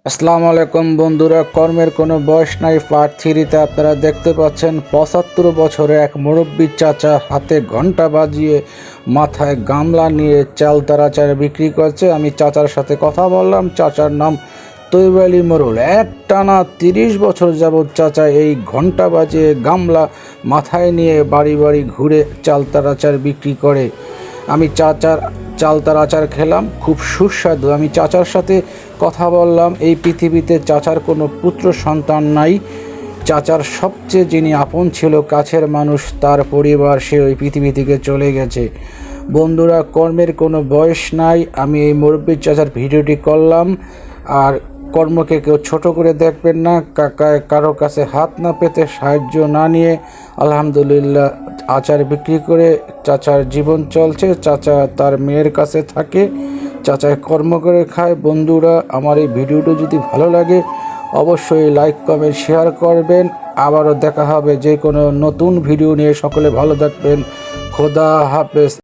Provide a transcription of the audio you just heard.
আসসালামু আলাইকুম বন্ধুরা, কর্মের কোনো বয়স নাই পার্ট 3-তে আপনারা দেখতে পাচ্ছেন ৭৫ বছরে এক মুরব্বী চাচা হাতে ঘন্টা বাজিয়ে মাথায় গামলা নিয়ে চালতার আচার বিক্রি করছে। আমি চাচার সাথে কথা বললাম। চাচার নাম তৈয়ব আলী মোড়ল। একটানা ৩০ বছর যাবৎ চাচা এই ঘন্টা বাজিয়ে গামলা মাথায় নিয়ে বাড়ি বাড়ি ঘুরে চালতার আচার বিক্রি করে। আমি চালতার আচার খেলাম, খুব সুস্বাদু। আমি চাচার সাথে কথা বললাম। এই পৃথিবীতে চাচার কোনো পুত্র সন্তান নাই। চাচার সবচেয়ে যিনি আপন ছিল, কাছের মানুষ, তার পরিবার, সে ওই পৃথিবী থেকে চলে গেছে। বন্ধুরা, কর্মের কোনো বয়স নাই। আমি এই মুরব্বী চাচার ভিডিওটি করলাম। আর কর্মকে কেউ ছোট করে দেখবেন না। কারো কাছে হাত না পেতে, সাহায্য না নিয়ে আলহামদুলিল্লাহ আচার বিক্রি করে চাচার জীবন চলছে। চাচা তার মেয়ের কাছে থাকে, চাচায় কর্ম করে খায়। বন্ধুরা, আমার এই ভিডিওটি যদি ভালো লাগে অবশ্যই লাইক, কমেন্ট, শেয়ার করবেন। আবারও দেখা হবে যে কোনো নতুন ভিডিও নিয়ে। সকলে ভালো থাকবেন। খোদা হাফেজ।